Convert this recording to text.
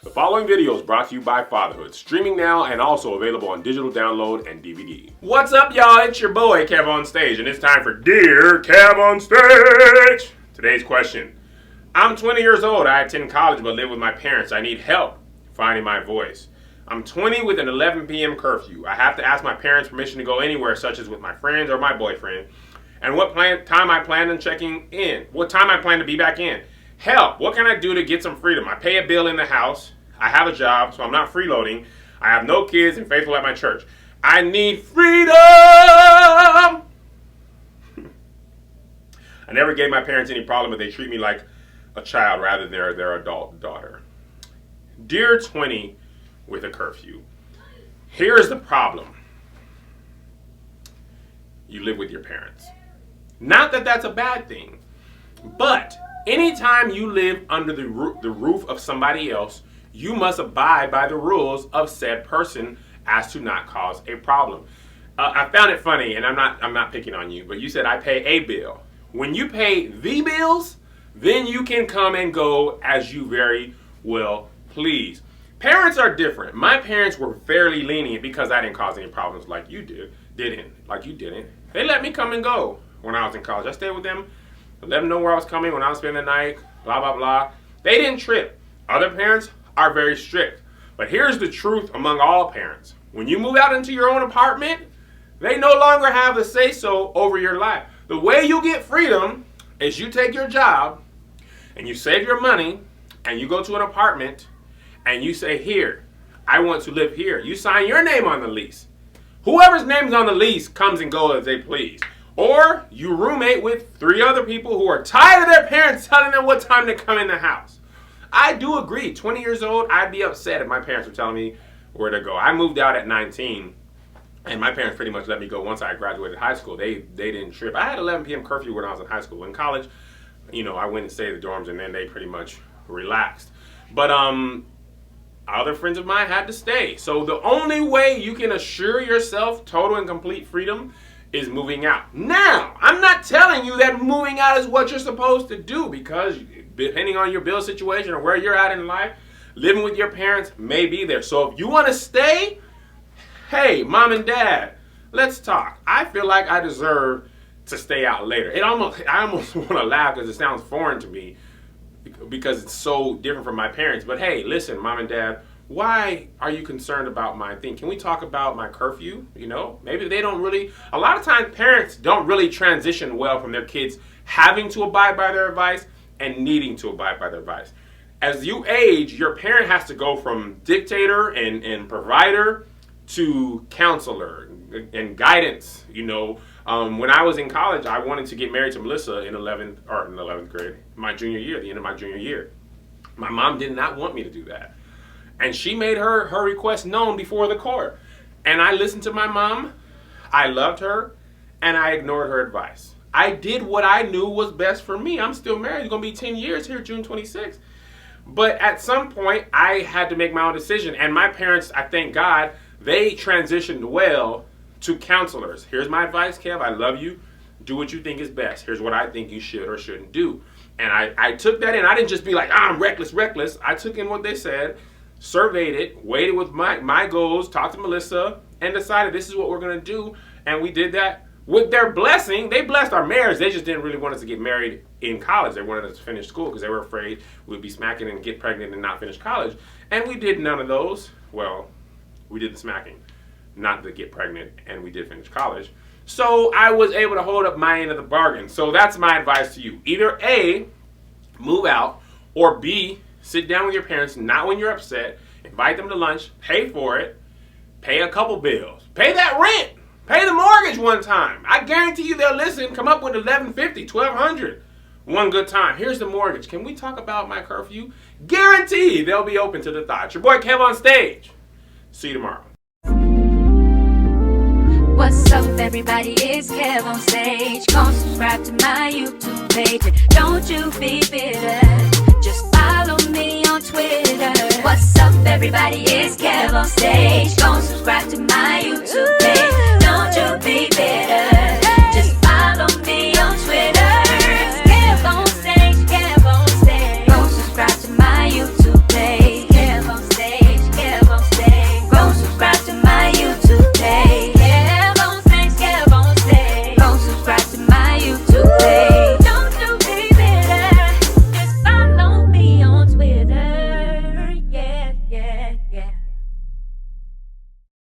The following video is brought to you by Fatherhood, streaming now and also available on digital download and DVD. What's up, y'all? It's your boy, KevOnStage, and it's time for Dear KevOnStage. Today's question. I'm 20 years old. I attend college but live with my parents. I need help finding my voice. I'm 20 with an 11 p.m. curfew. I have to ask my parents' permission to go anywhere, such as with my friends or my boyfriend, and what time I plan on checking in. What time I plan to be back in. Help! What can I do to get some freedom? I pay a bill in the house. I have a job, so I'm not freeloading. I have no kids and faithful at my church. I need freedom! I never gave my parents any problem, but they treat me like a child rather than their adult daughter. Dear 20 with a curfew. Here's the problem. You live with your parents. Not that that's a bad thing, but anytime you live under the roof of somebody else, you must abide by the rules of said person as to not cause a problem. I found it funny, and I'm not picking on you, but you said I pay a bill. When you pay the bills, then you can come and go as you very well please. Parents are different. My parents were fairly lenient because I didn't cause any problems like you didn't. They let me come and go when I was in college. I stayed with them. I let them know where I was coming when I was spending the night, blah, blah, blah. They didn't trip. Other parents are very strict. But here's the truth among all parents. When you move out into your own apartment, they no longer have a say-so over your life. The way you get freedom is you take your job and you save your money and you go to an apartment and you say, here, I want to live here. You sign your name on the lease. Whoever's name's on the lease comes and goes as they please. Or you roommate with 3 other people who are tired of their parents telling them what time to come in the house. I do agree. 20 years old, I'd be upset if my parents were telling me where to go. I moved out at 19, and my parents pretty much let me go once I graduated high school. They didn't trip. I had 11 p.m. curfew when I was in high school. In college, I went and stayed at the dorms, and then they pretty much relaxed. But other friends of mine had to stay. So the only way you can assure yourself total and complete freedom is moving out. Now, I'm not telling you that moving out is what you're supposed to do, because depending on your bill situation or where you're at in life, living with your parents may be there. So if you want to stay, hey, mom and dad, let's talk. I feel like I deserve to stay out later. I almost want to laugh because it sounds foreign to me because it's so different from my parents. But hey, listen, mom and dad, why are you concerned about my thing? Can we talk about my curfew? Maybe they don't really, a lot of times parents don't really transition well from their kids having to abide by their advice and needing to abide by their advice. As you age, your parent has to go from dictator and provider to counselor and guidance. When I was in college, I wanted to get married to Melissa in 11th grade, my junior year, the end of my junior year. My mom did not want me to do that. And she made her request known before the court. And I listened to my mom, I loved her, and I ignored her advice. I did what I knew was best for me. I'm still married. It's going to be 10 years here, June 26th. But at some point, I had to make my own decision. And my parents, I thank God, they transitioned well to counselors. Here's my advice, Kev. I love you. Do what you think is best. Here's what I think you should or shouldn't do. And I took that in. I didn't just be like, I'm reckless. I took in what they said, surveyed it, waited with my goals, talked to Melissa, and decided this is what we're going to do. And we did that with their blessing. They blessed our marriage. They just didn't really want us to get married in college. They wanted us to finish school because they were afraid we'd be smacking and get pregnant and not finish college. And we did none of those. Well, we did the smacking, not the get pregnant, and we did finish college. So I was able to hold up my end of the bargain. So that's my advice to you. Either A, move out, or B, sit down with your parents, not when you're upset, invite them to lunch, pay for it, pay a couple bills, pay that rent, pay the mortgage one time. I guarantee you they'll listen, come up with $1,150, $1,200 one good time. Here's the mortgage. Can we talk about my curfew? Guarantee they'll be open to the thought. Your boy KevOnStage. See you tomorrow. What's up, everybody? It's KevOnStage. Go subscribe to my YouTube page. Don't you be bitter. Just follow me on Twitter. What's up, everybody? It's KevOnStage. Go subscribe to my YouTube page.